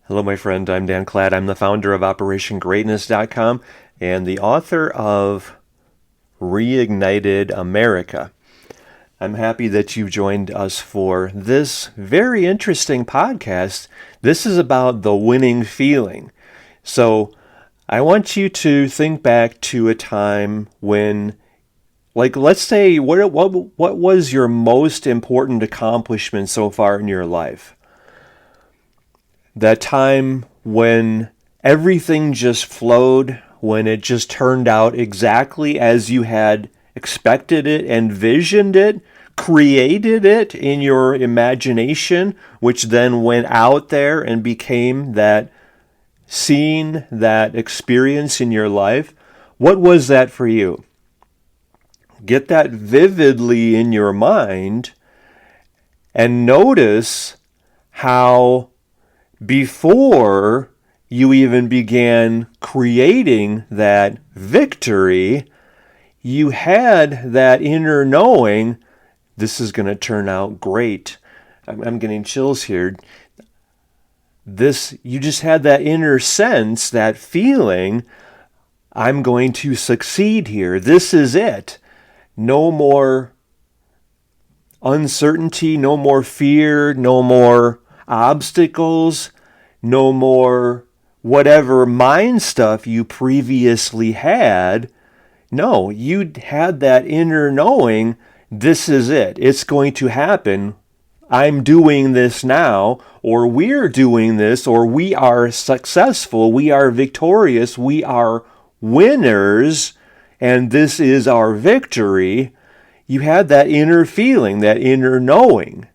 Hello, my friend. I'm Dan Klatt. I'm the founder of OperationGreatness.com and the author of Reignited America. I'm happy that you joined us for this very interesting podcast. This is about the winning feeling. So I want you to think back to a time when, let's say, what was your most important accomplishment so far in your life? That time when everything just flowed, when it just turned out exactly as you had expected it, envisioned it, created it in your imagination, which then went out there and became that scene, that experience in your life. What was that for you? Get that vividly in your mind and notice how before you even began creating that victory, you had that inner knowing, this is going to turn out great. I'm getting chills here. You just had that inner sense, that feeling, I'm going to succeed here. This is it. No more uncertainty, no more fear, no more obstacles, no more whatever mind stuff you previously had. No, you had that inner knowing, this is it. It's going to happen. I'm doing this now, or we're doing this, or we are successful, we are victorious, we are winners, and this is our victory. You had that inner feeling, that inner knowing.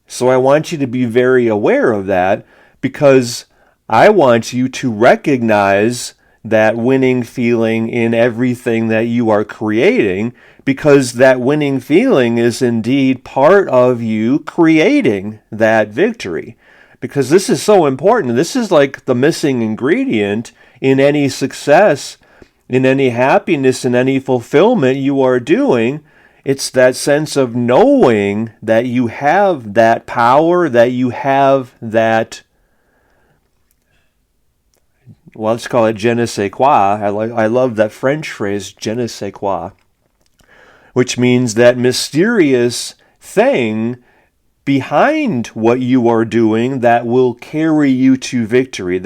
So I want you to be very aware of that, because I want you to recognize that winning feeling in everything that you are creating, because that winning feeling is indeed part of you creating that victory. Because this is so important. This is like the missing ingredient in any success, in any happiness, in any fulfillment you are doing. It's that sense of knowing that you have that power, that you have that, well, let's call it je ne sais quoi. I love that French phrase, je ne sais quoi, which means that mysterious thing behind what you are doing that will carry you to victory,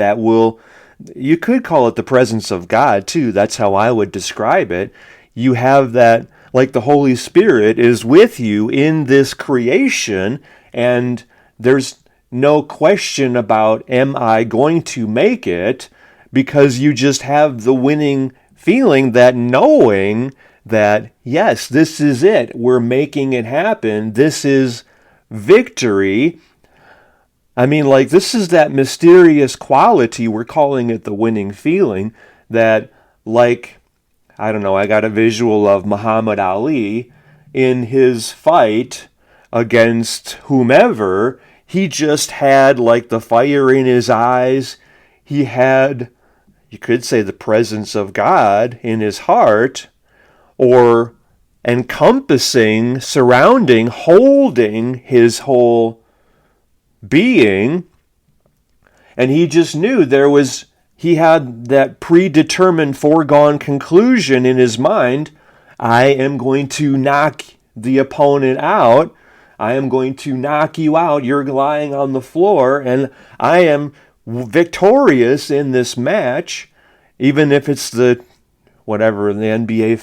you could call it the presence of God too. That's how I would describe it. You have that, like the Holy Spirit is with you in this creation, and there's no question about, am I going to make it? Because you just have the winning feeling, that knowing that, yes, this is it. We're making it happen. This is victory. I mean, this is that mysterious quality. We're calling it the winning feeling that, I don't know, I got a visual of Muhammad Ali in his fight against whomever. He just had the fire in his eyes. He had, you could say, the presence of God in his heart, or encompassing, surrounding, holding his whole being. And he just knew he had that predetermined, foregone conclusion in his mind. I am going to knock the opponent out. I am going to knock you out. You're lying on the floor, and I am victorious in this match, even if it's the NBA.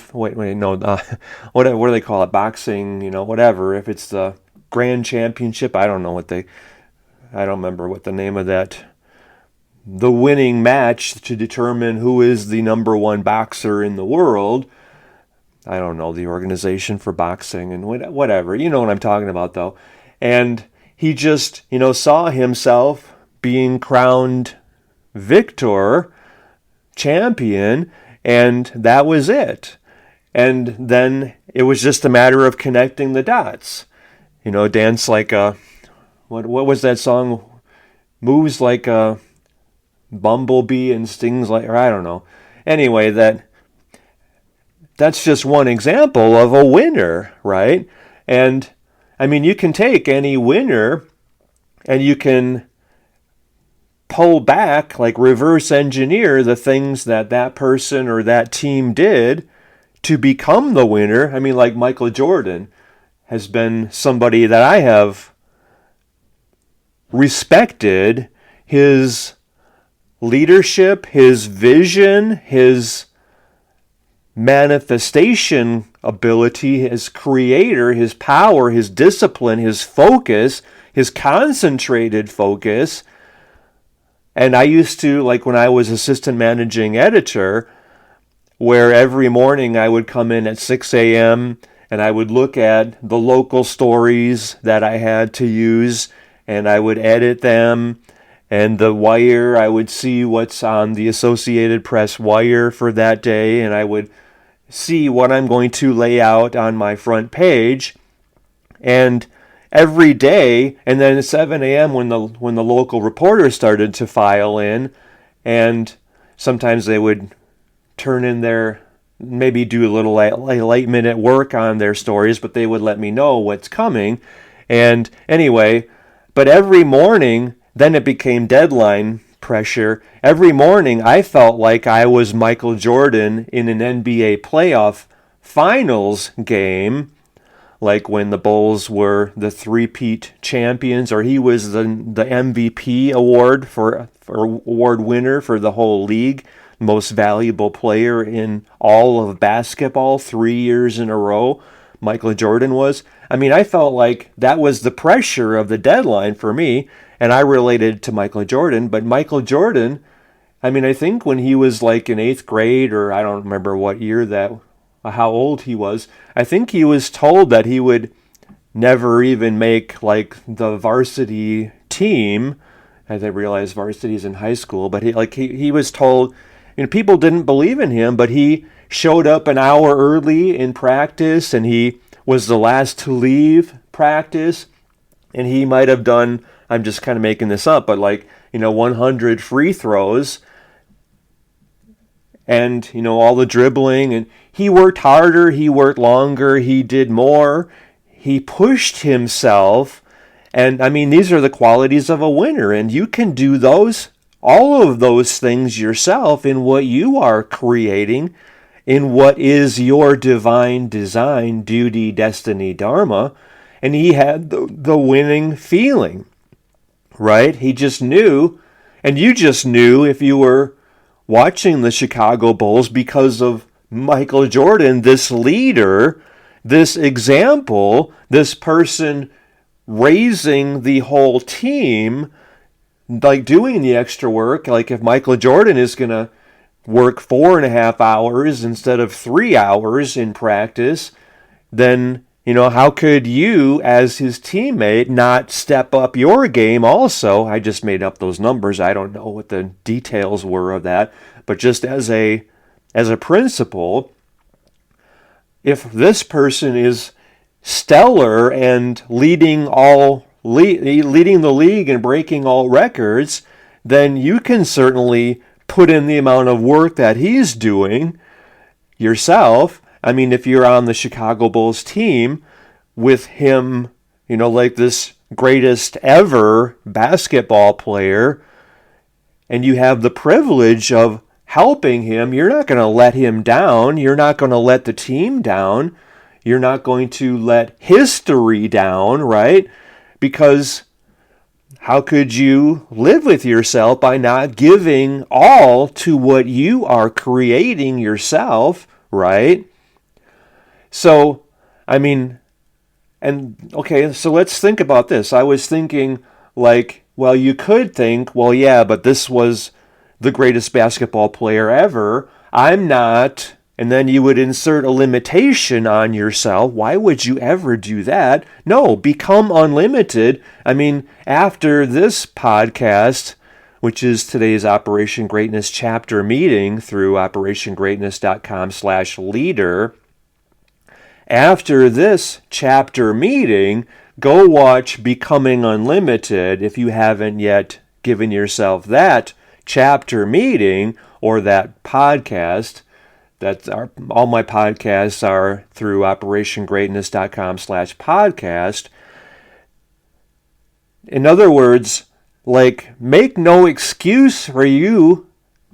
What do they call it? Boxing, whatever. If it's the Grand Championship, I don't remember what the name of that. The winning match to determine who is the number one boxer in the world. I don't know, the organization for boxing and whatever. You know what I'm talking about, though. And he just, saw himself being crowned victor, champion, and that was it. And then it was just a matter of connecting the dots. Dance like a, what was that song? Moves like a bumblebee and stings like, or I don't know. Anyway, that's just one example of a winner, right? And I mean, you can take any winner and you can pull back, like reverse engineer the things that that person or that team did to become the winner. I mean, like Michael Jordan has been somebody that I have respected his leadership, his vision, his manifestation ability, his creator, his power, his discipline, his focus, his concentrated focus. And I used to, like when I was assistant managing editor, where every morning I would come in at 6 a.m. and I would look at the local stories that I had to use and I would edit them. And the wire, I would see what's on the Associated Press wire for that day, and I would see what I'm going to lay out on my front page. And every day, and then at 7 a.m. when the local reporters started to file in, and sometimes they would turn in their, maybe do a little late minute work on their stories, but they would let me know what's coming. And anyway, but every morning, then it became deadline pressure. Every morning I felt like I was Michael Jordan in an NBA playoff finals game, like when the Bulls were the three-peat champions, or he was the MVP award for award winner for the whole league, most valuable player in all of basketball 3 years in a row. Michael Jordan was. I mean, I felt like that was the pressure of the deadline for me, and I related to Michael Jordan. But Michael Jordan, I mean, I think when he was like in 8th grade, or I don't remember what year that, how old he was, I think he was told that he would never even make like the varsity team. As I realized varsity's in high school, but he was told, you know, people didn't believe in him, but he showed up an hour early in practice, and he was the last to leave practice, and he might have done, I'm just kind of making this up, but like, you know, 100 free throws, and, you know, all the dribbling, and he worked harder, he worked longer, he did more, he pushed himself, and I mean, these are the qualities of a winner, and you can do those, all of those things yourself in what you are creating, in what is your divine design, duty, destiny, dharma. And he had the winning feeling, right? He just knew, and you just knew if you were watching the Chicago Bulls, because of Michael Jordan, this leader, this example, this person raising the whole team, like doing the extra work. Like if Michael Jordan is going to work 4.5 hours instead of 3 hours in practice, then, you know, how could you as his teammate not step up your game also? I just made up those numbers. I don't know what the details were of that, but just as a principle, if this person is stellar and leading the league and breaking all records, then you can certainly put in the amount of work that he's doing yourself. I mean, if you're on the Chicago Bulls team with him, you know, like this greatest ever basketball player, and you have the privilege of helping him, you're not going to let him down. You're not going to let the team down. You're not going to let history down, right? Because how could you live with yourself by not giving all to what you are creating yourself, right? So, I mean, and okay, so let's think about this. I was thinking, like, well, you could think, well, yeah, but this was the greatest basketball player ever. I'm not. And then you would insert a limitation on yourself. Why would you ever do that? No, become unlimited. I mean, after this podcast, which is today's Operation Greatness chapter meeting through operationgreatness.com/leader, after this chapter meeting, go watch Becoming Unlimited if you haven't yet given yourself that chapter meeting or that podcast. All my podcasts are through operationgreatness.com/podcast. In other words, Like, make no excuse for you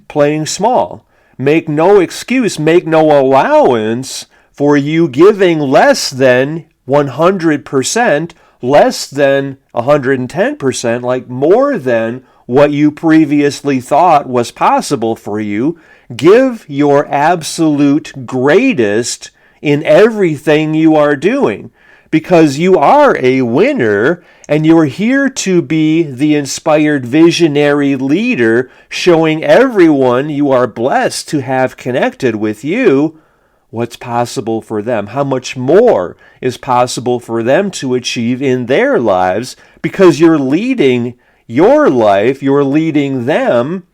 playing small. Make no excuse, make no allowance for you giving less than 100%, less than 110%, like more than what you previously thought was possible for you. Give your absolute greatest in everything you are doing, because you are a winner and you're here to be the inspired visionary leader, showing everyone you are blessed to have connected with you what's possible for them, how much more is possible for them to achieve in their lives, because you're leading your life, you're leading them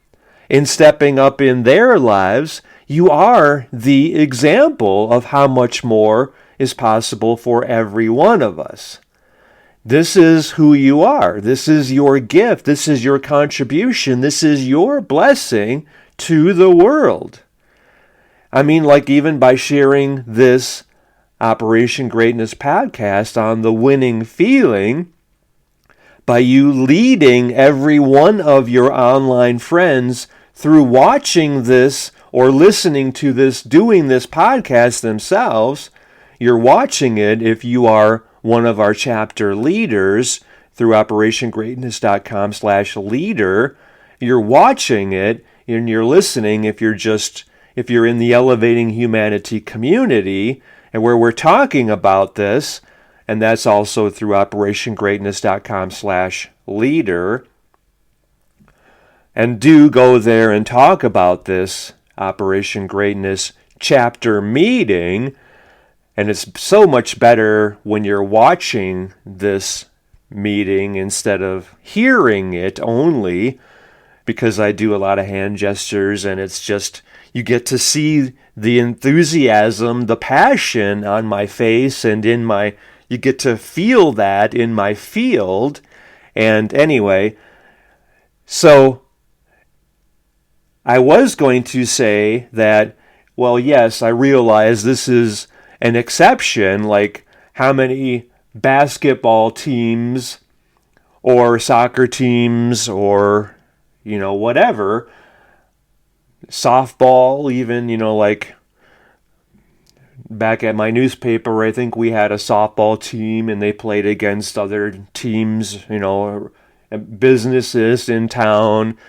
in stepping up in their lives. You are the example of how much more is possible for every one of us. This is who you are. This is your gift. This is your contribution. This is your blessing to the world. I mean, like, even by sharing this Operation Greatness podcast on the winning feeling, by you leading every one of your online friends through watching this or listening to this, doing this podcast themselves. You're watching it if you are one of our chapter leaders through operationgreatness.com/leader. You're watching it and you're listening if you're in the Elevating Humanity community, and where we're talking about this, and that's also through operationgreatness.com/leader. And do go there and talk about this Operation Greatness chapter meeting. And it's so much better when you're watching this meeting instead of hearing it only, because I do a lot of hand gestures, and it's just, you get to see the enthusiasm, the passion on my face, and you get to feel that in my field. And anyway, so I was going to say that, well, yes, I realize this is an exception, like how many basketball teams or soccer teams or, whatever, softball even, like back at my newspaper, I think we had a softball team and they played against other teams, businesses in town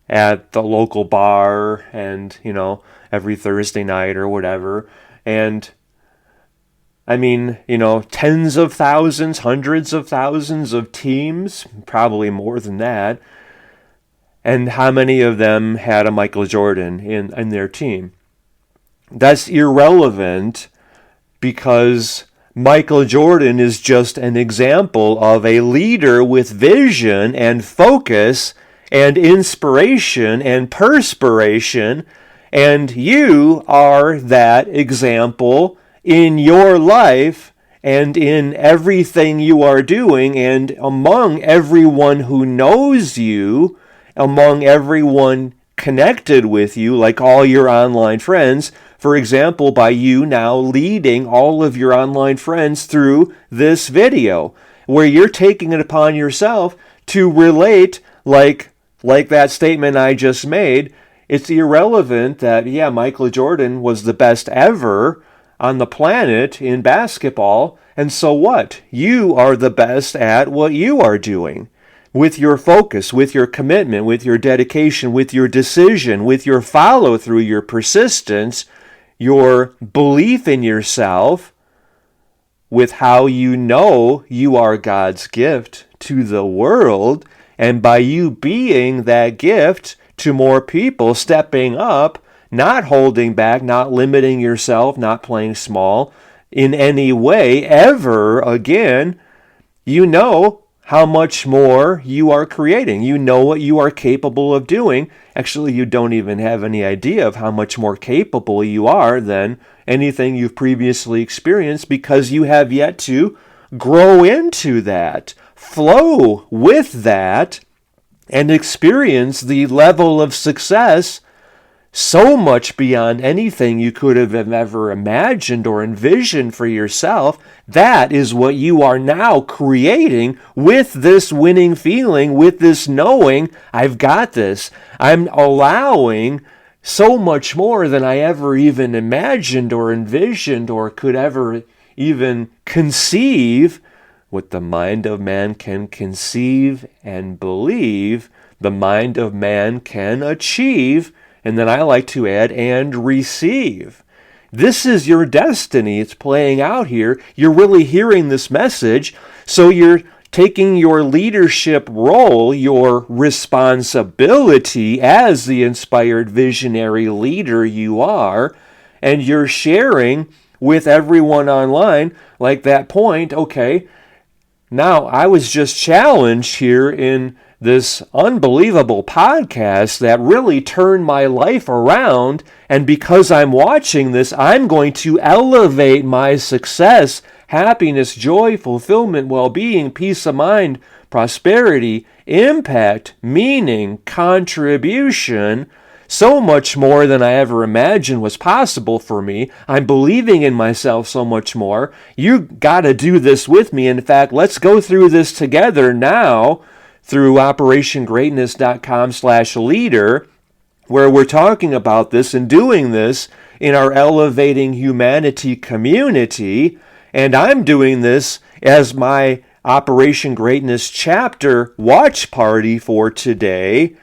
at the local bar and, every Thursday night or whatever. And I mean, tens of thousands, hundreds of thousands of teams, probably more than that. And how many of them had a Michael Jordan in their team? That's irrelevant, because Michael Jordan is just an example of a leader with vision and focus and inspiration and perspiration, and you are that example in your life and in everything you are doing, and among everyone who knows you, among everyone connected with you, like all your online friends. For example, by you now leading all of your online friends through this video, where you're taking it upon yourself to relate, like that statement I just made. It's irrelevant that, Michael Jordan was the best ever on the planet in basketball, and so what? You are the best at what you are doing, with your focus, with your commitment, with your dedication, with your decision, with your follow-through, your persistence, your belief in yourself, with how you know you are God's gift to the world, and by you being that gift to more people, stepping up, not holding back, not limiting yourself, not playing small in any way ever again, you know how much more you are creating. You know what you are capable of doing. Actually, you don't even have any idea of how much more capable you are than anything you've previously experienced, because you have yet to grow into that, flow with that, and experience the level of success so much beyond anything you could have ever imagined or envisioned for yourself. That is what you are now creating with this winning feeling, with this knowing, I've got this. I'm allowing so much more than I ever even imagined or envisioned or could ever even conceive. What the mind of man can conceive and believe, the mind of man can achieve. And then I like to add, and receive. This is your destiny. It's playing out here. You're really hearing this message. So you're taking your leadership role, your responsibility as the inspired visionary leader you are, and you're sharing with everyone online, like that point, okay, now I was just challenged here in this unbelievable podcast that really turned my life around, and because I'm watching this, I'm going to elevate my success, happiness, joy, fulfillment, well-being, peace of mind, prosperity, impact, meaning, contribution, so much more than I ever imagined was possible for me. I'm believing in myself so much more. You got to do this with me. In fact, let's go through this together now through operationgreatness.com/leader, where we're talking about this and doing this in our Elevating Humanity community. And I'm doing this as my Operation Greatness chapter watch party for today.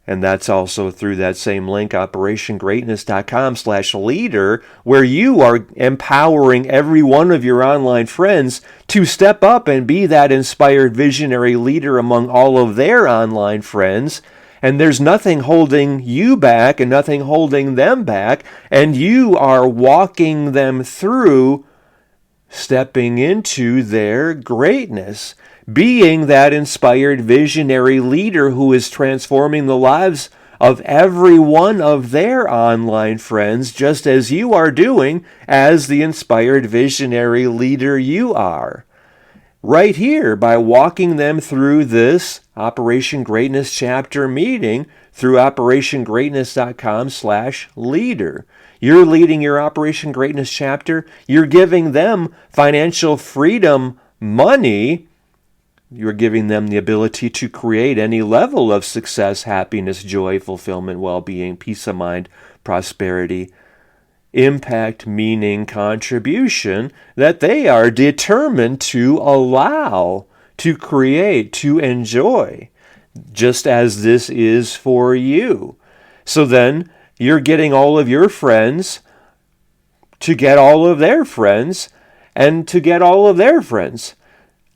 And that's also through that same link, operationgreatness.com/leader, where you are empowering every one of your online friends to step up and be that inspired visionary leader among all of their online friends. And there's nothing holding you back and nothing holding them back. And you are walking them through stepping into their greatness, being that inspired visionary leader who is transforming the lives of every one of their online friends, just as you are doing as the inspired visionary leader you are. Right here, by walking them through this Operation Greatness chapter meeting through operationgreatness.com/leader. You're leading your Operation Greatness chapter. You're giving them financial freedom money. You're giving them the ability to create any level of success, happiness, joy, fulfillment, well-being, peace of mind, prosperity, impact, meaning, contribution that they are determined to allow, to create, to enjoy, just as this is for you. So then you're getting all of your friends to get all of their friends and to get all of their friends.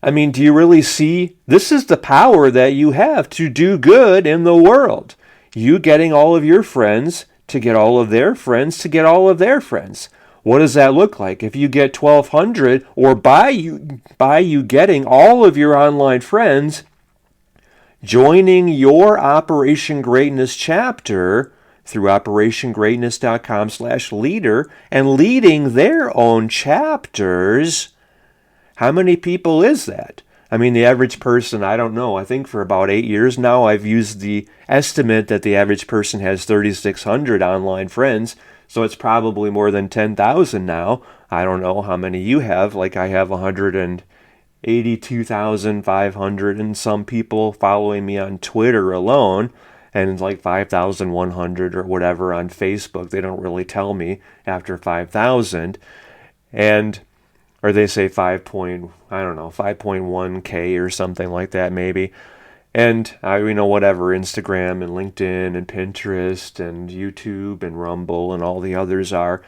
I mean, do you really see? This is the power that you have to do good in the world. You getting all of your friends to get all of their friends to get all of their friends. What does that look like? If you get 1,200, or by you getting all of your online friends joining your Operation Greatness chapter through operationgreatness.com/leader and leading their own chapters, how many people is that? I mean, the average person, I don't know. I think for about 8 years now, I've used the estimate that the average person has 3,600 online friends. So it's probably more than 10,000 now. I don't know how many you have. Like I have 182,500 and some people following me on Twitter alone. And it's like 5,100 or whatever on Facebook. They don't really tell me after 5,000. Or they say 5.1K or something like that maybe. And whatever, Instagram and LinkedIn and Pinterest and YouTube and Rumble and all the others are.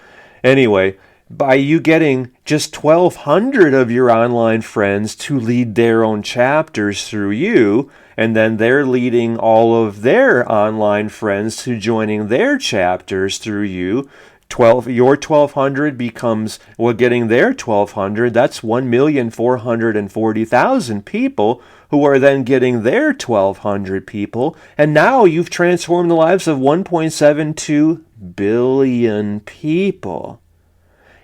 Anyway, by you getting just 1,200 of your online friends to lead their own chapters through you, and then they're leading all of their online friends to joining their chapters through you, your 1,200 becomes, getting their 1,200, that's 1,440,000 people who are then getting their 1,200 people. And now you've transformed the lives of 1.72 billion people.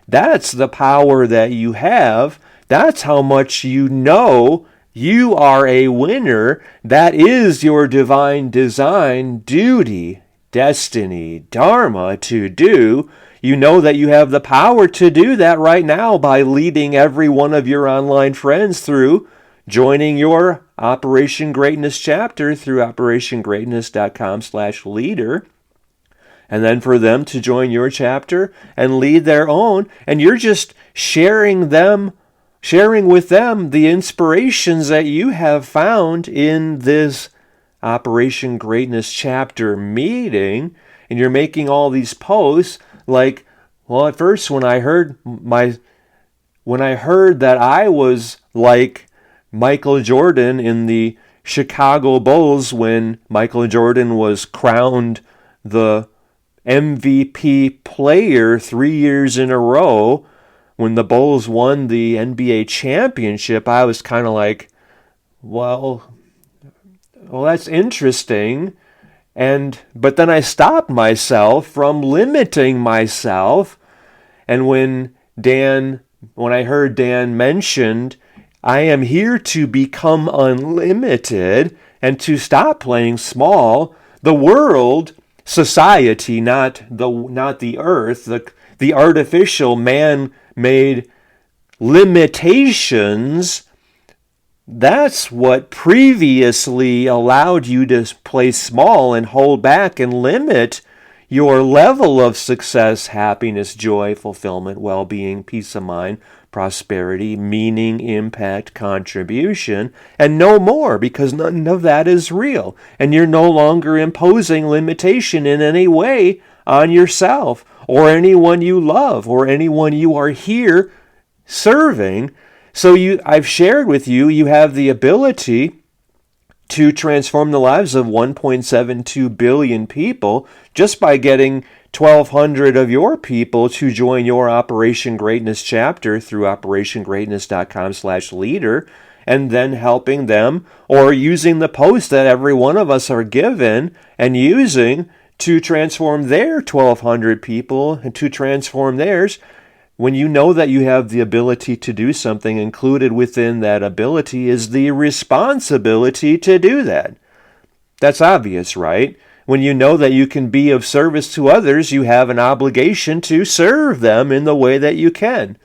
That's the power that you have. That's how much you know you are a winner. That is your divine design duty destiny, dharma to do, you know that you have the power to do that right now by leading every one of your online friends through joining your Operation Greatness chapter through operationgreatness.com/leader. And then for them to join your chapter and lead their own. And you're just sharing with them the inspirations that you have found in this Operation Greatness chapter meeting. And you're making all these posts like, well, at first when I heard that I was like Michael Jordan in the Chicago Bulls when Michael Jordan was crowned the MVP player 3 years in a row, when the Bulls won the NBA championship, I was kind of like, well, that's interesting. But then I stopped myself from limiting myself. And when I heard Dan mentioned, I am here to become unlimited and to stop playing small, the world, society, not the earth, the artificial man-made limitations, that's what previously allowed you to play small and hold back and limit your level of success, happiness, joy, fulfillment, well-being, peace of mind, prosperity, meaning, impact, contribution, and no more, because none of that is real. And you're no longer imposing limitation in any way on yourself or anyone you love or anyone you are here serving. So I've shared with you, you have the ability to transform the lives of 1.72 billion people just by getting 1,200 of your people to join your Operation Greatness chapter through operationgreatness.com/leader, and then helping them or using the post that every one of us are given and using to transform their 1,200 people and to transform theirs. When you know that you have the ability to do something, included within that ability is the responsibility to do that. That's obvious, right? When you know that you can be of service to others, you have an obligation to serve them in the way that you can.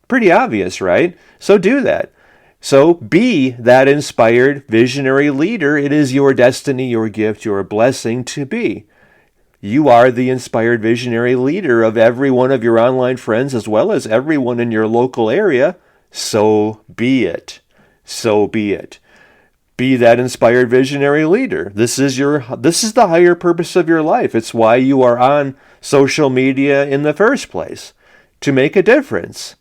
Pretty obvious, right? So do that. So be that inspired visionary leader. It is your destiny, your gift, your blessing to be. You are the inspired visionary leader of every one of your online friends as well as everyone in your local area. So be it. So be it. Be that inspired visionary leader. This is the higher purpose of your life. It's why you are on social media in the first place, to make a difference.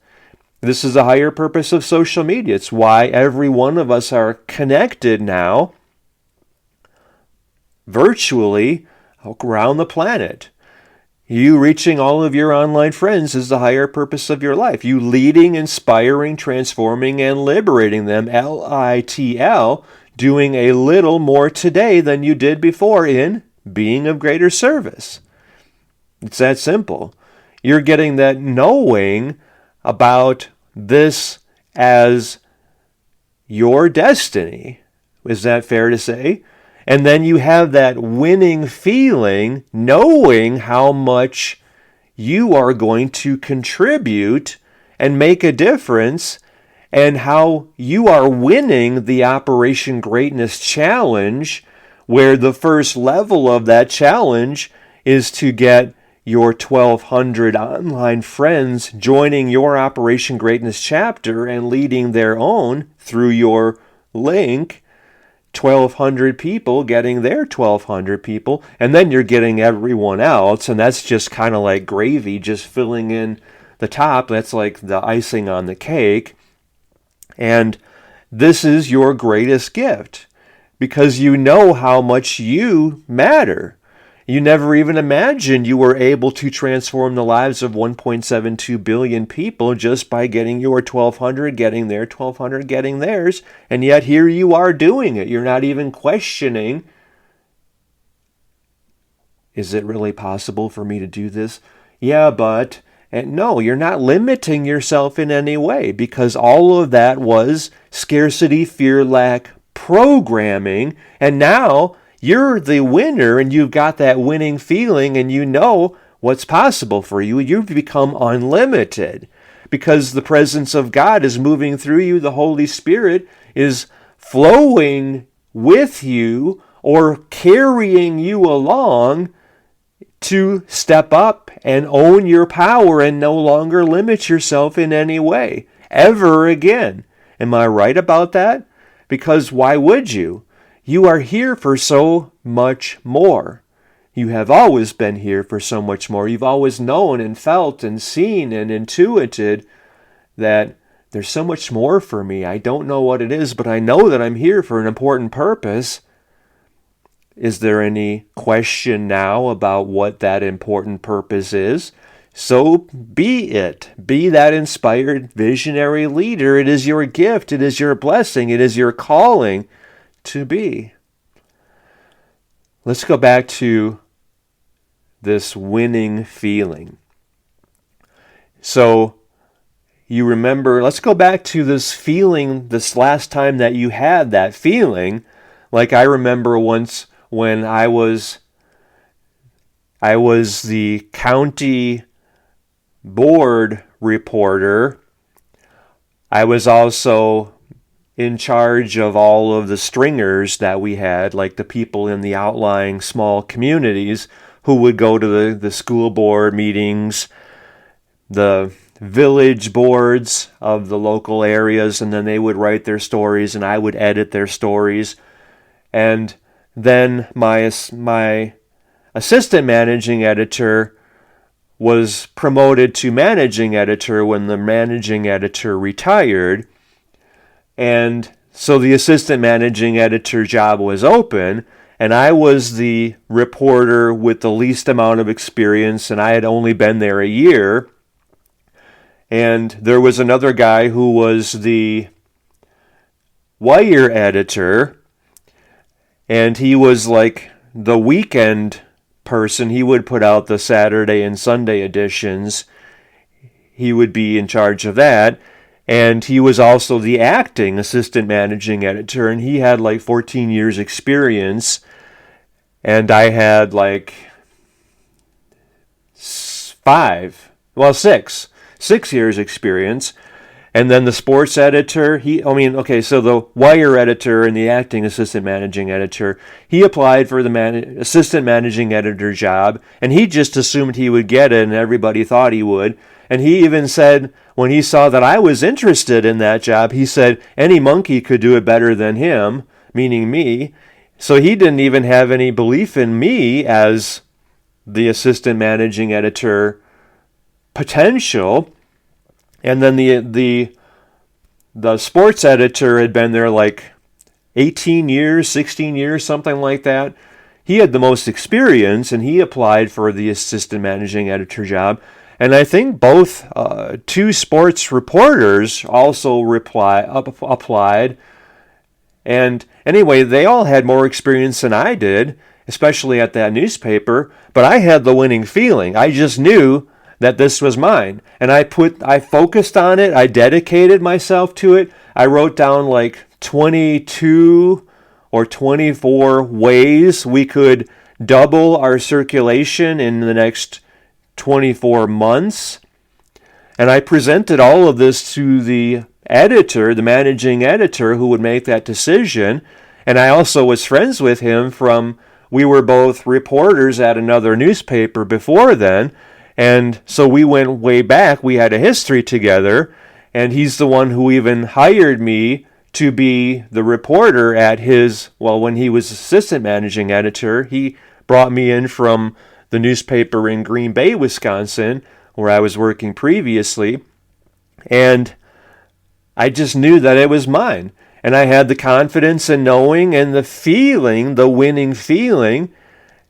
This is the higher purpose of social media. It's why every one of us are connected now virtually around the planet. You reaching all of your online friends is the higher purpose of your life. You leading, inspiring, transforming, and liberating them, LITL, doing a little more today than you did before in being of greater service. It's that simple. You're getting that knowing about this as your destiny. Is that fair to say? And then you have that winning feeling, knowing how much you are going to contribute and make a difference, and how you are winning the Operation Greatness Challenge, where the first level of that challenge is to get your 1,200 online friends joining your Operation Greatness chapter and leading their own through your link. 1,200 people getting their 1,200 people, and then you're getting everyone else, and that's just kind of like gravy, just filling in the top. That's like the icing on the cake. And this is your greatest gift, because you know how much you matter. You never even imagined you were able to transform the lives of 1.72 billion people just by getting your 1,200, getting their 1,200, getting theirs. And yet here you are doing it. You're not even questioning, is it really possible for me to do this? Yeah, but... And no, you're not limiting yourself in any way, because all of that was scarcity, fear, lack programming. And now You're the winner, and you've got that winning feeling, and you know what's possible for you. You've become unlimited because the presence of God is moving through you. The Holy Spirit is flowing with you or carrying you along to step up and own your power and no longer limit yourself in any way ever again. Am I right about that? Because why would you? You are here for so much more. You have always been here for so much more. You've always known and felt and seen and intuited that there's so much more for me. I don't know what it is, but I know that I'm here for an important purpose. Is there any question now about what that important purpose is? So be it. Be that inspired visionary leader. It is your gift. It is your blessing. It is your calling to be. Let's go back to this winning feeling. So you remember, let's go back to this feeling, this last time that you had that feeling. Like I remember once when I was the county board reporter. I was also in charge of all of the stringers that we had, like the people in the outlying small communities who would go to the school board meetings, the village boards of the local areas, and then they would write their stories and I would edit their stories. And then my assistant managing editor was promoted to managing editor when the managing editor retired. And so the assistant managing editor job was open, and I was the reporter with the least amount of experience, and I had only been there a year. And there was another guy who was the wire editor, and he was like the weekend person. He would put out the Saturday and Sunday editions. He would be in charge of that. And he was also the acting assistant managing editor, and he had like 14 years experience. And I had like 6 years experience. And then the sports editor, so the wire editor and the acting assistant managing editor, he applied for the assistant managing editor job, and he just assumed he would get it, and everybody thought he would. And he even said, when he saw that I was interested in that job, he said, any monkey could do it better than him, meaning me. So he didn't even have any belief in me as the assistant managing editor potential. And then the sports editor had been there like 18 years, 16 years, something like that. He had the most experience, and he applied for the assistant managing editor job. And I think both two sports reporters also applied. And anyway, they all had more experience than I did, especially at that newspaper. But I had the winning feeling. I just knew that this was mine. And I focused on it. I dedicated myself to it. I wrote down like 22 or 24 ways we could double our circulation in the next 24 months. And I presented all of this to the editor, the managing editor, who would make that decision. And I also was friends with him we were both reporters at another newspaper before then. And so we went way back. We had a history together. And he's the one who even hired me to be the reporter at when he was assistant managing editor. He brought me in from the newspaper in Green Bay, Wisconsin, where I was working previously. And I just knew that it was mine. And I had the confidence and knowing and the feeling, the winning feeling.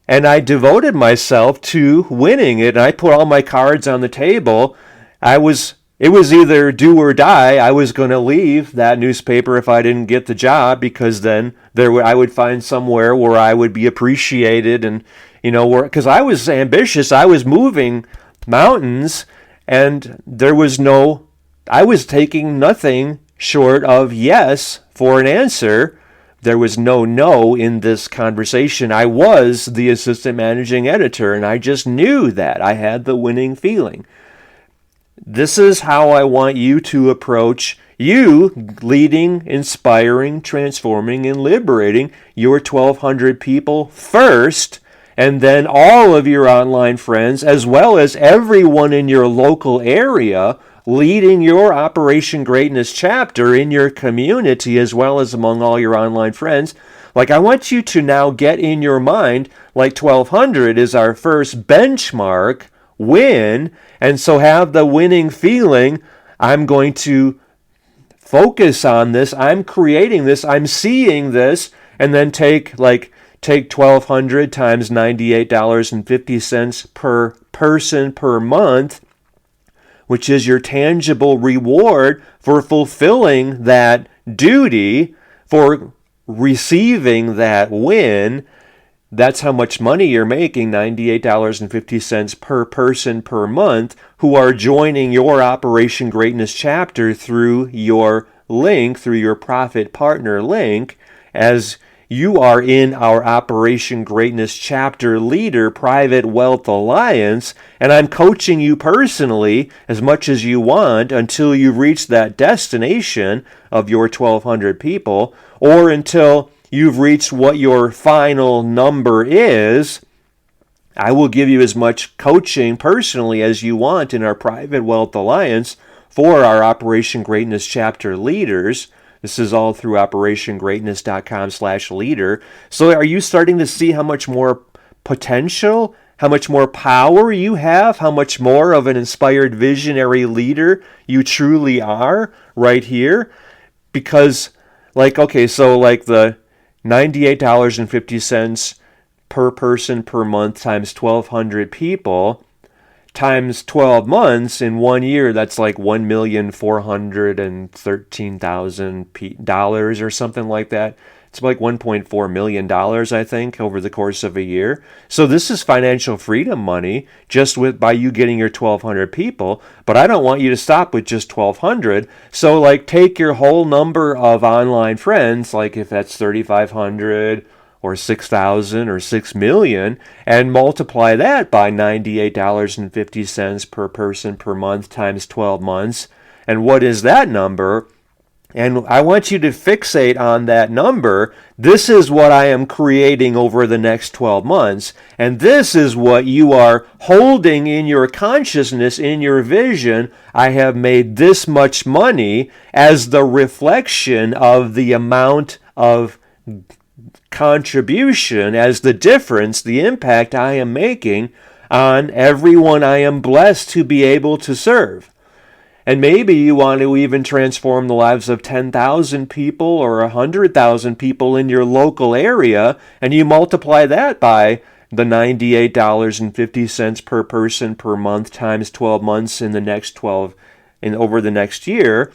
And I devoted myself to winning it. And I put all my cards on the table. It was either do or die. I was going to leave that newspaper if I didn't get the job, because then I would find somewhere where I would be appreciated, and because I was ambitious. I was moving mountains, and I was taking nothing short of yes for an answer, There was no in this conversation. I was the assistant managing editor, and I just knew that. I had the winning feeling. This is how I want you to approach you leading, inspiring, transforming, and liberating your 1,200 people first, and then all of your online friends, as well as everyone in your local area, leading your Operation Greatness chapter in your community, as well as among all your online friends. Like, I want you to now get in your mind, like 1,200 is our first benchmark win, and so have the winning feeling. I'm going to focus on this. I'm creating this. I'm seeing this, and then take 1,200 times $98.50 per person per month, which is your tangible reward for fulfilling that duty, for receiving that win. That's how much money you're making, $98.50 per person per month, who are joining your Operation Greatness chapter through your link, through your Profit Partner link, as you are in our Operation Greatness Chapter Leader Private Wealth Alliance, and I'm coaching you personally as much as you want until you reach that destination of your 1,200 people, or until you've reached what your final number is. I will give you as much coaching personally as you want in our Private Wealth Alliance for our Operation Greatness Chapter Leaders. This is all through operationgreatness.com/leader. So are you starting to see how much more potential, how much more power you have, how much more of an inspired visionary leader you truly are right here? Because, the $98.50 per person per month times 1,200 people times 12 months in 1 year, that's like $1,413,000 or something like that. It's like $1.4 million, I think, over the course of a year. So this is financial freedom money just by you getting your 1,200 people. But I don't want you to stop with just 1,200. So take your whole number of online friends, like if that's 3,500 or 6,000 or 6 million, and multiply that by $98.50 per person per month times 12 months. And what is that number? And I want you to fixate on that number. This is what I am creating over the next 12 months. And this is what you are holding in your consciousness, in your vision. I have made this much money as the reflection of the amount of contribution, as the difference, the impact I am making on everyone I am blessed to be able to serve. And maybe you want to even transform the lives of 10,000 people or 100,000 people in your local area, and you multiply that by the $98.50 per person per month times 12 months in the next 12 and over the next year.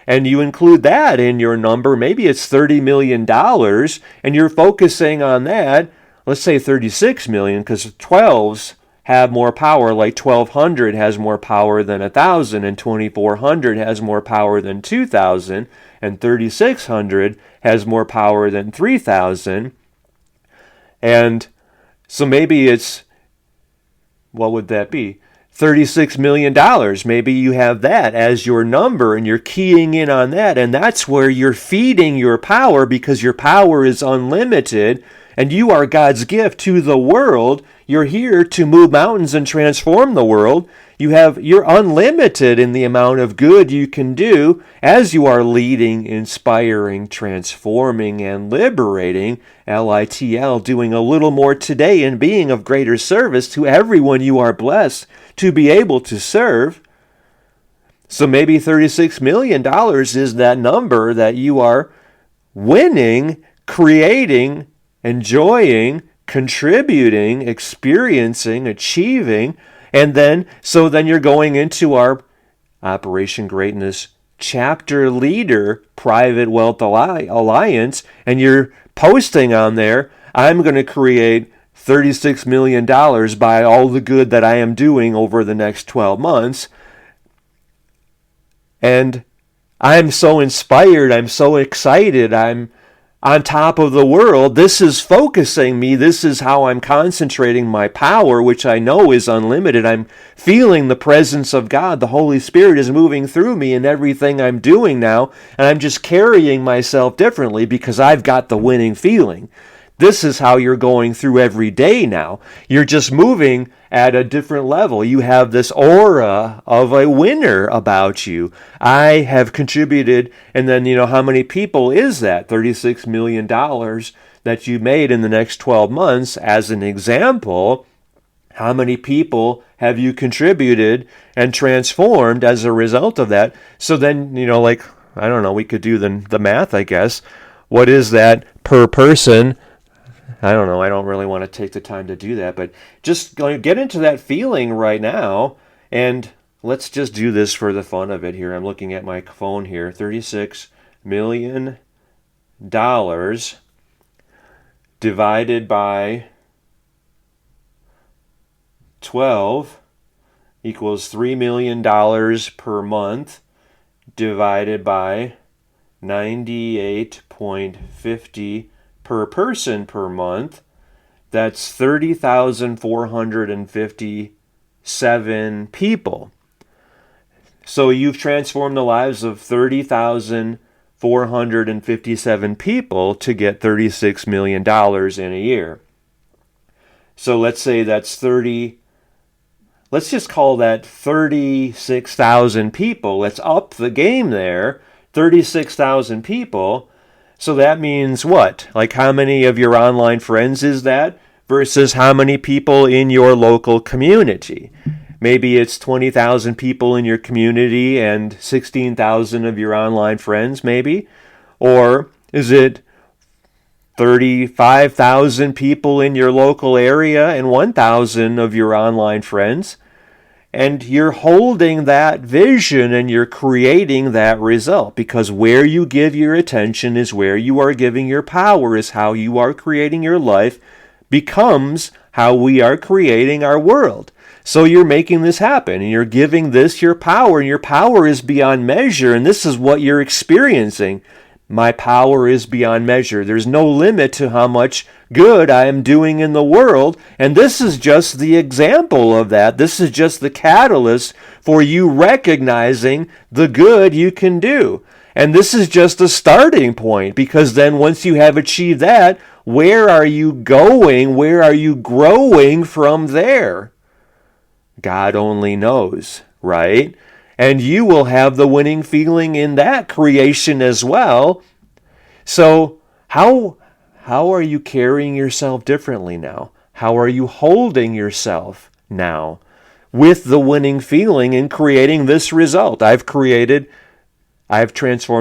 And you include that in your number. Maybe it's $30 million, and you're focusing on that. Let's say 36 million, because 12s have more power. Like 1,200 has more power than 1,000, and 2,400 has more power than 2,000, and 3,600 has more power than 3,000. And so maybe it's, what would that be? $36 million. Maybe you have that as your number and you're keying in on that, and that's where you're feeding your power, because your power is unlimited and you are God's gift to the world. You're here to move mountains and transform the world. You're unlimited in the amount of good you can do as you are leading, inspiring, transforming, and liberating, LITL, doing a little more today and being of greater service to everyone you are blessed to be able to serve. So maybe $36 million is that number that you are winning, creating, enjoying, contributing, experiencing, achieving. And then you're going into our Operation Greatness Chapter Leader Private Wealth Alliance, and you're posting on there, I'm going to create $36 million by all the good that I am doing over the next 12 months. And I'm so inspired, I'm so excited, I'm on top of the world. This is focusing me. This is how I'm concentrating my power, which I know is unlimited. I'm feeling the presence of God. The Holy Spirit is moving through me in everything I'm doing now, and I'm just carrying myself differently because I've got the winning feeling. This is how you're going through every day now. You're just moving at a different level. You have this aura of a winner about you. I have contributed, and then, how many people is that? $36 million that you made in the next 12 months as an example. How many people have you contributed and transformed as a result of that? So then, I don't know, we could do the math, I guess. What is that per person? I don't know. I don't really want to take the time to do that, but just get into that feeling right now, and let's just do this for the fun of it here. I'm looking at my phone here. $36 million divided by 12 equals $3 million per month divided by 98.50 per person per month. That's 30,457 people. So you've transformed the lives of 30,457 people to get $36 million in a year. So let's say that's let's just call that 36,000 people. Let's up the game there. 36,000 people. So that means what? Like, how many of your online friends is that versus how many people in your local community? Maybe it's 20,000 people in your community and 16,000 of your online friends, maybe. Or is it 35,000 people in your local area and 1,000 of your online friends? And you're holding that vision and you're creating that result, because where you give your attention is where you are giving your power, is how you are creating your life, becomes how we are creating our world. So you're making this happen and you're giving this your power, and your power is beyond measure, and this is what you're experiencing. My power is beyond measure. There's no limit to how much good I am doing in the world. And this is just the example of that. This is just the catalyst for you recognizing the good you can do. And this is just a starting point, because then once you have achieved that, where are you going? Where are you growing from there? God only knows, right? And you will have the winning feeling in that creation as well. So how are you carrying yourself differently now? How are you holding yourself now with the winning feeling in creating this result? I've transformed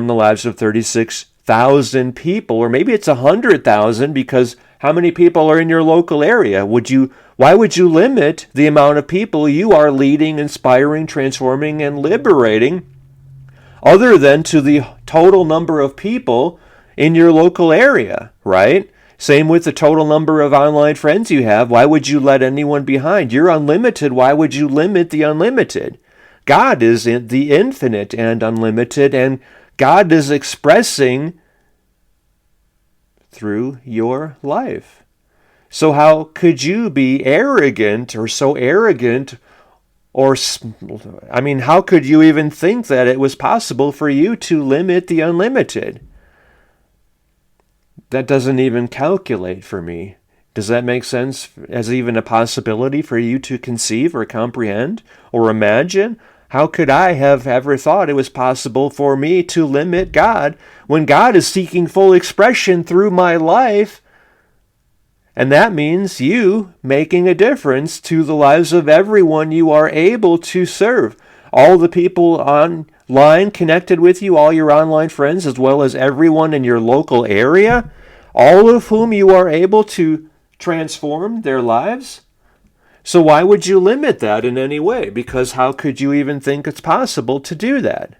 the lives of 36,000 people, or maybe it's 100,000, because how many people are in your local area? Why would you limit the amount of people you are leading, inspiring, transforming, and liberating, other than to the total number of people in your local area, right? Same with the total number of online friends you have. Why would you let anyone behind? You're unlimited. Why would you limit the unlimited? God is the infinite and unlimited, and God is expressing through your life. So how could you be arrogant, or so arrogant, how could you even think that it was possible for you to limit the unlimited? That doesn't even calculate for me. Does that make sense as even a possibility for you to conceive or comprehend or imagine? How could I have ever thought it was possible for me to limit God when God is seeking full expression through my life? And that means you making a difference to the lives of everyone you are able to serve. All the people online connected with you, all your online friends, as well as everyone in your local area, all of whom you are able to transform their lives. So why would you limit that in any way? Because how could you even think it's possible to do that?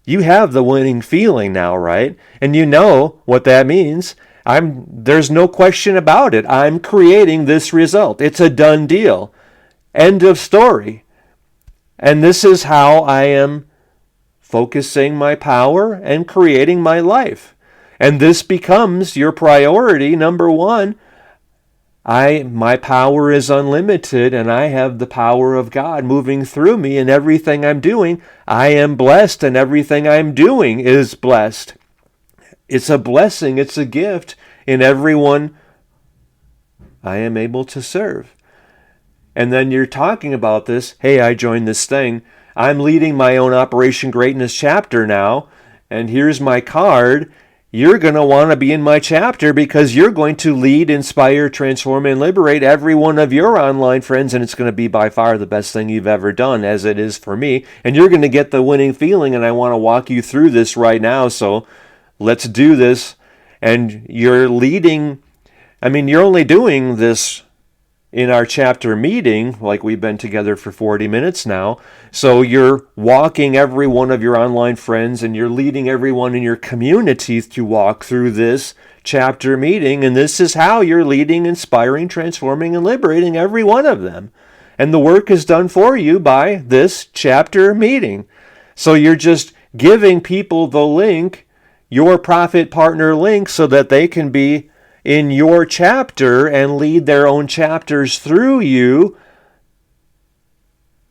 You have the winning feeling now, right? And you know what that means. There's no question about it. I'm creating this result. It's a done deal. End of story. And this is how I am focusing my power and creating my life. And this becomes your priority, number one. My power is unlimited, and I have the power of God moving through me in everything I'm doing. I am blessed, and everything I'm doing is blessed. It's a blessing, it's a gift in everyone I am able to serve. And then you're talking about this, hey, I joined this thing. I'm leading my own Operation Greatness chapter now, and here's my card. You're going to want to be in my chapter because you're going to lead, inspire, transform, and liberate every one of your online friends, and it's going to be by far the best thing you've ever done, as it is for me. And you're going to get the winning feeling, and I want to walk you through this right now, so let's do this. And you're leading, you're only doing this in our chapter meeting, like we've been together for 40 minutes now. So you're walking every one of your online friends and you're leading everyone in your community to walk through this chapter meeting. And this is how you're leading, inspiring, transforming, and liberating every one of them. And the work is done for you by this chapter meeting. So you're just giving people the link, your profit partner link, so that they can be in your chapter and lead their own chapters through you.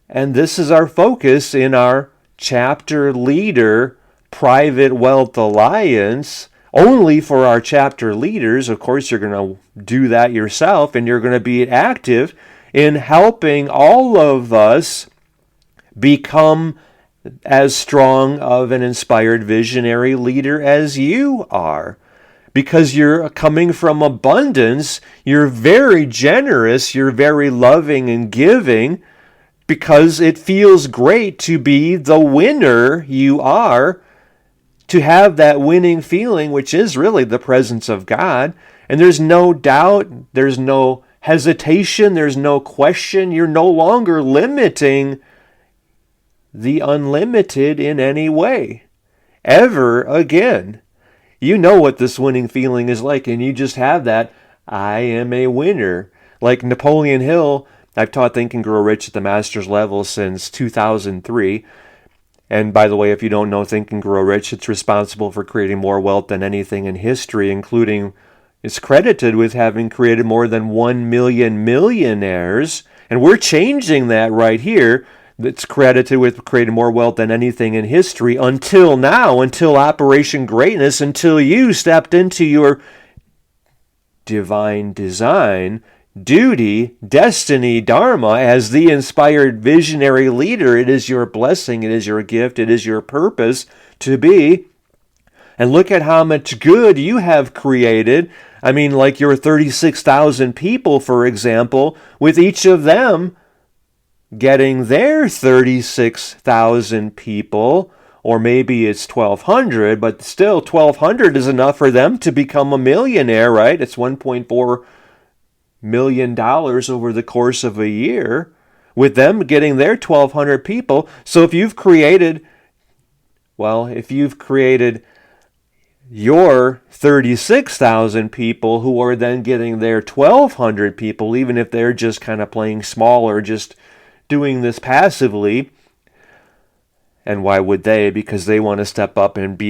And this is our focus in our chapter leader private wealth alliance, only for our chapter leaders. Of course, you're going to do that yourself, and you're going to be active in helping all of us become as strong of an inspired visionary leader as you are. Because you're coming from abundance, you're very generous, you're very loving and giving, because it feels great to be the winner you are, to have that winning feeling, which is really the presence of God. And there's no doubt, there's no hesitation, there's no question. You're no longer limiting the unlimited in any way, ever again. You know what this winning feeling is like, and you just have that, I am a winner. Like Napoleon Hill, I've taught Think and Grow Rich at the master's level since 2003. And by the way, if you don't know Think and Grow Rich, it's responsible for creating more wealth than anything in history, including, it's credited with having created more than 1 million millionaires. And we're changing that right here. That's credited with creating more wealth than anything in history until now, until Operation Greatness, until you stepped into your divine design, duty, destiny, dharma as the inspired visionary leader. It is your blessing, it is your gift, it is your purpose to be. And look at how much good you have created. Like your 36,000 people, for example, with each of them getting their 36,000 people, or maybe it's 1,200, but still 1,200 is enough for them to become a millionaire, right? It's $1.4 million over the course of a year, with them getting their 1,200 people. So if you've created your 36,000 people who are then getting their 1,200 people, even if they're just kind of playing small or just doing this passively. And why would they? Because they want to step up and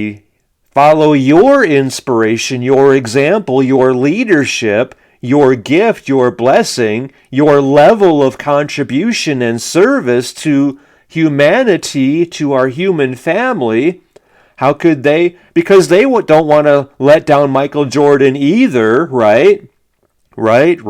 follow your inspiration, your example, your leadership, your gift, your blessing, your level of contribution and service to humanity, to our human family. How could they? Because they don't want to let down Michael Jordan either, right? Right.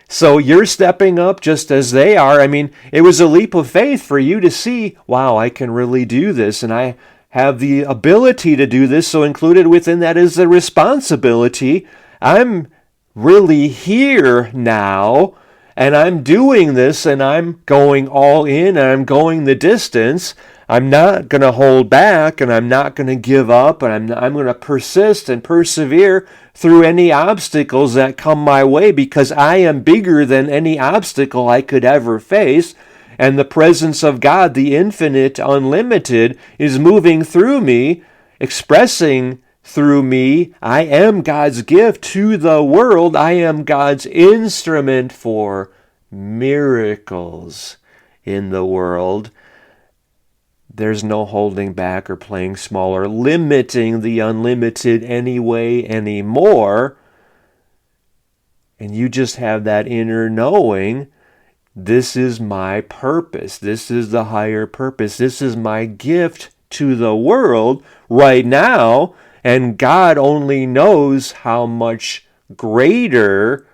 So you're stepping up just as they are. It was a leap of faith for you to see, wow, I can really do this, and I have the ability to do this. So included within that is the responsibility. I'm really here now, and I'm doing this, and I'm going all in, and I'm going the distance. I'm not going to hold back, and I'm not going to give up, and I'm going to persist and persevere through any obstacles that come my way, because I am bigger than any obstacle I could ever face. And the presence of God, the infinite, unlimited, is moving through me, expressing through me. I am God's gift to the world. I am God's instrument for miracles in the world. there's no holding back or playing small or limiting the unlimited anyway anymore. And you just have that inner knowing, this is my purpose. This is the higher purpose. This is my gift to the world right now. And God only knows how much greater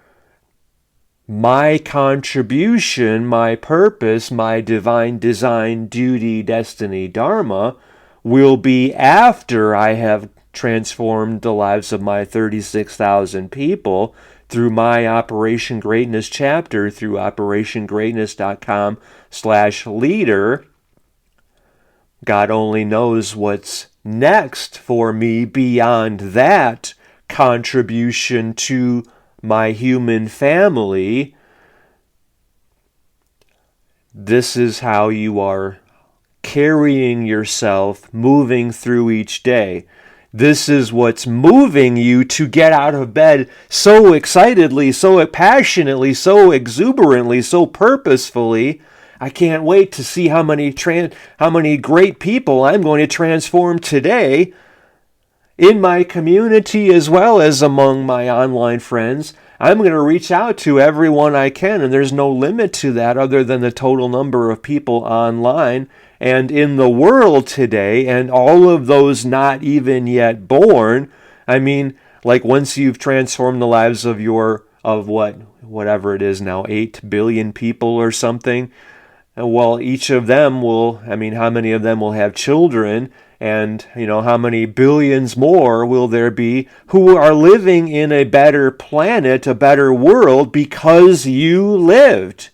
my contribution, my purpose, my divine design, duty, destiny, dharma will be after I have transformed the lives of my 36,000 people through my Operation Greatness chapter, through operationgreatness.com/leader. God only knows what's next for me beyond that contribution to my human family. This is how you are carrying yourself, moving through each day. This is what's moving you to get out of bed so excitedly, so passionately, so exuberantly, so purposefully. I can't wait to see how many great people I'm going to transform today in my community as well as among my online friends. I'm going to reach out to everyone I can, and there's no limit to that other than the total number of people online and in the world today, and all of those not even yet born. I mean, like once you've transformed the lives of whatever it is now, 8 billion people or something, well, each of them how many of them will have children? And, how many billions more will there be who are living in a better planet, a better world, because you lived?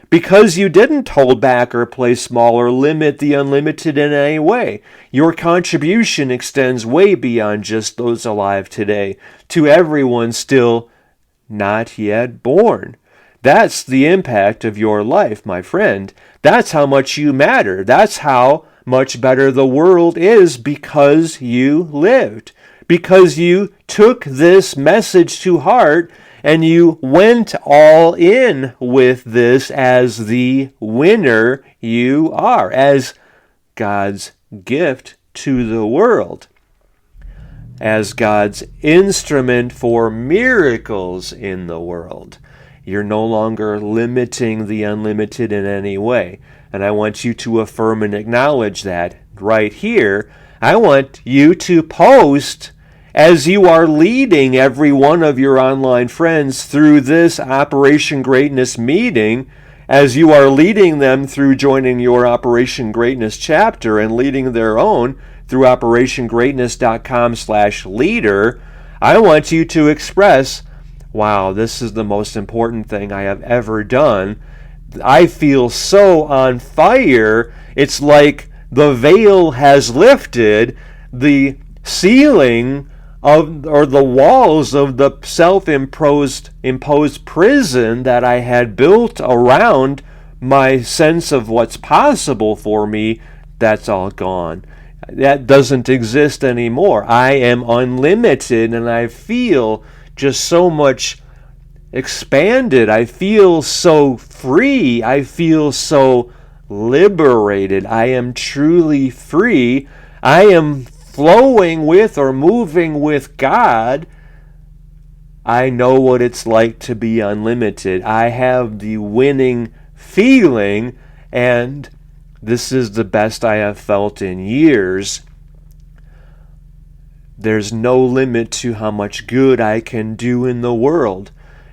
Because you didn't hold back or play small or limit the unlimited in any way. Your contribution extends way beyond just those alive today to everyone still not yet born. That's the impact of your life, my friend. That's how much you matter. That's how much better the world is because you lived. Because you took this message to heart and you went all in with this as the winner you are, as God's gift to the world, as God's instrument for miracles in the world. You're no longer limiting the unlimited in any way. And I want you to affirm and acknowledge that right here. I want you to post as you are leading every one of your online friends through this Operation Greatness meeting, as you are leading them through joining your Operation Greatness chapter and leading their own through operationgreatness.com/leader. I want you to express, wow, this is the most important thing I have ever done. I feel so on fire. It's like the veil has lifted, the ceiling or the walls of the self-imposed prison that I had built around my sense of what's possible for me, that's all gone. That doesn't exist anymore. I am unlimited, and I feel just so much expanded. I feel so free. I feel so liberated. I am truly free. I am flowing with or moving with God. I know what it's like to be unlimited. I have the winning feeling, and this is the best I have felt in years. There's no limit to how much good I can do in the world.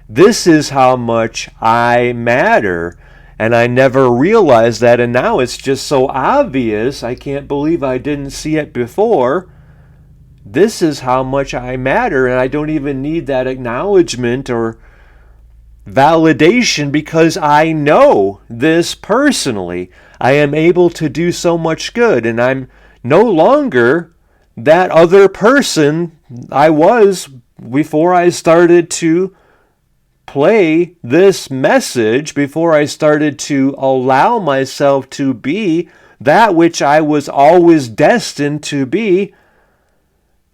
This is how much I matter. And I never realized that, and now it's just so obvious. I can't believe I didn't see it before. This is how much I matter, and I don't even need that acknowledgement or validation because I know this personally. I am able to do so much good, and I'm no longer that other person I was before I started to play this message, before I started to allow myself to be that which I was always destined to be.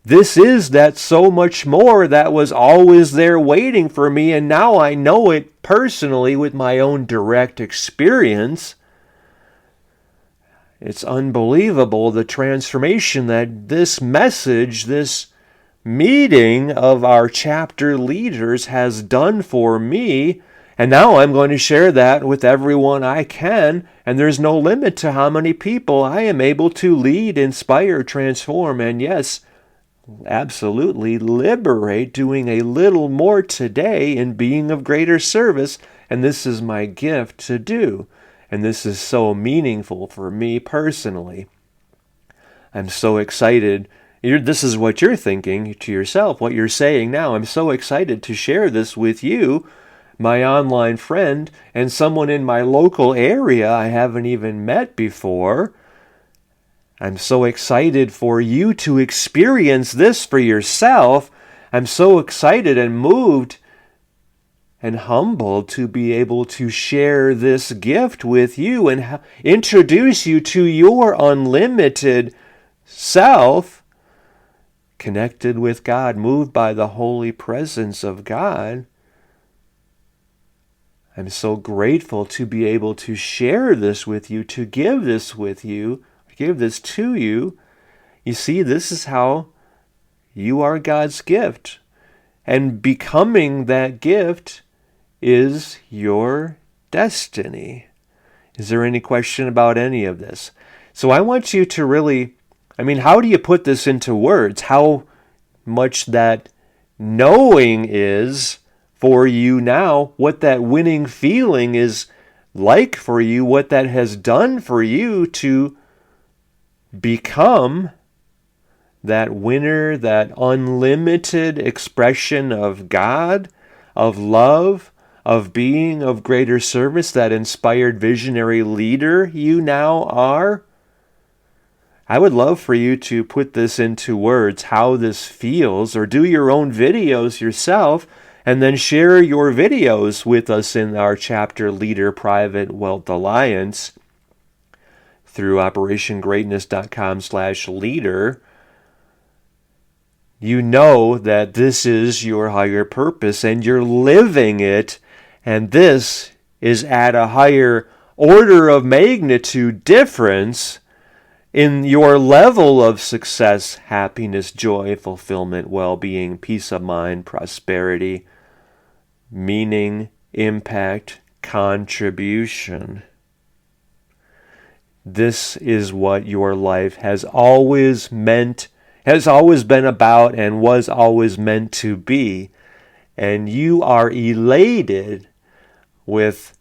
This is that so much more that was always there waiting for me, and now I know it personally with my own direct experience. It's unbelievable the transformation that this message, this meeting of our chapter leaders has done for me. And now I'm going to share that with everyone I can. And there's no limit to how many people I am able to lead, inspire, transform, and yes, absolutely liberate, doing a little more today in being of greater service. And this is my gift to do. And this is so meaningful for me personally. I'm so excited. This is what you're thinking to yourself, what you're saying now. I'm so excited to share this with you, my online friend, and someone in my local area I haven't even met before. I'm so excited for you to experience this for yourself. I'm so excited and moved and humbled to be able to share this gift with you and introduce you to your unlimited self, connected with God, moved by the holy presence of God. I'm so grateful to be able to share this with you, to give this with you, give this to you. You see, this is how you are God's gift. And becoming that gift is your destiny. Is there any question about any of this? So I want you to really, how do you put this into words? How much that knowing is for you now, what that winning feeling is like for you, what that has done for you to become that winner, that unlimited expression of God, of love, of being of greater service, that inspired visionary leader you now are. I would love for you to put this into words, how this feels, or do your own videos yourself, and then share your videos with us in our Chapter Leader Private Wealth Alliance through operationgreatness.com/leader. You know that this is your higher purpose and you're living it, and this is at a higher order of magnitude difference in your level of success, happiness, joy, fulfillment, well-being, peace of mind, prosperity, meaning, impact, contribution. This is what your life has always been about and was always meant to be. And you are elated with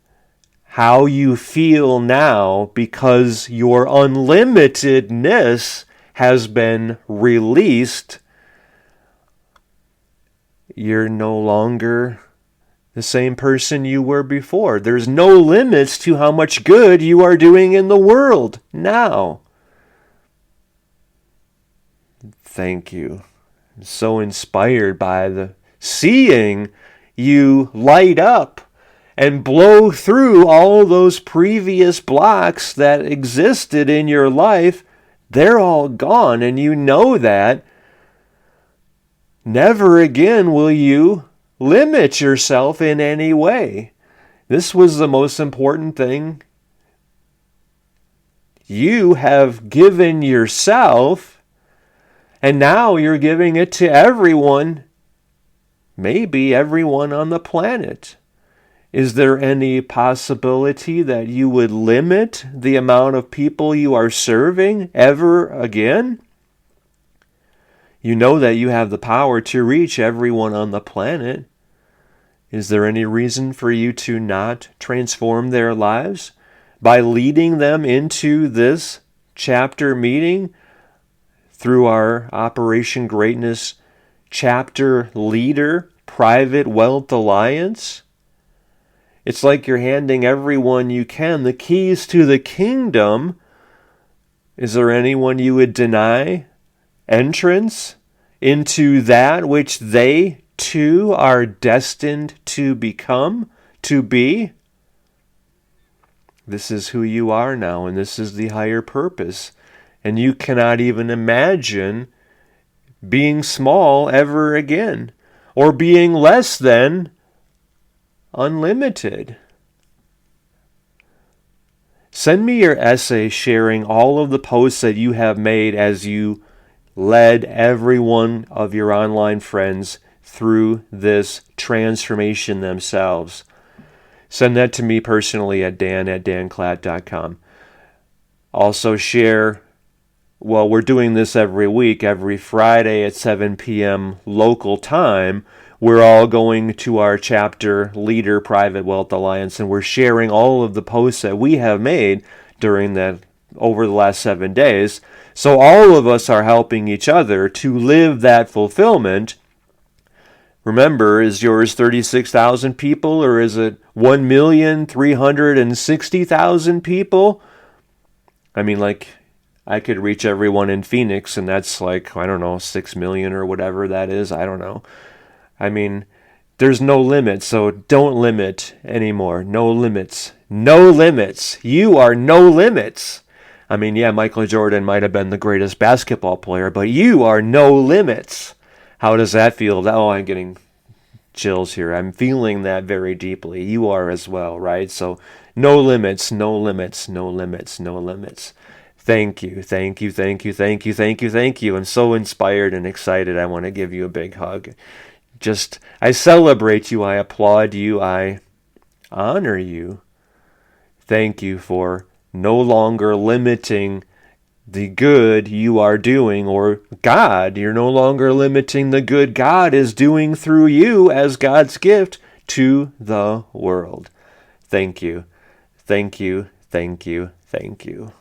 how you feel now because your unlimitedness has been released. You're no longer the same person you were before. There's no limits to how much good you are doing in the world now. Thank you. I'm so inspired by seeing you light up and blow through all those previous blocks that existed in your life. They're all gone, and you know that. Never again will you limit yourself in any way. This was the most important thing. You have given yourself, and now you're giving it to everyone, maybe everyone on the planet. Is there any possibility that you would limit the amount of people you are serving ever again? You know that you have the power to reach everyone on the planet. Is there any reason for you to not transform their lives by leading them into this chapter meeting through our Operation Greatness Chapter Leader Private Wealth Alliance? It's like you're handing everyone you can the keys to the kingdom. Is there anyone you would deny entrance into that which they too are destined to become, to be? This is who you are now, and this is the higher purpose. And you cannot even imagine being small ever again, or being less than unlimited. Send me your essay sharing all of the posts that you have made as you led every one of your online friends through this transformation themselves. Send that to me personally at dan@danclatt.com. Also share, well, we're doing this every week, every Friday at 7 p.m. local time. We're all going to our chapter leader Private Wealth Alliance, and we're sharing all of the posts that we have made during that over the last 7 days. So all of us are helping each other to live that fulfillment. Remember, is yours 36,000 people, or is it 1,360,000 people? I mean, like, I could reach everyone in Phoenix, and that's like, I don't know, 6 million or whatever that is. I don't know. I mean, there's no limit, so don't limit anymore. No limits. No limits. You are no limits. I mean, yeah, Michael Jordan might have been the greatest basketball player, but you are no limits. How does that feel? Oh, I'm getting chills here. I'm feeling that very deeply. You are as well, right? So no limits, no limits, no limits, no limits. Thank you, thank you, thank you, thank you, thank you, thank you. I'm so inspired and excited. I want to give you a big hug. I celebrate you. I applaud you. I honor you. Thank you for no longer limiting the good you are doing, or God. You're no longer limiting the good God is doing through you as God's gift to the world. Thank you. Thank you. Thank you. Thank you.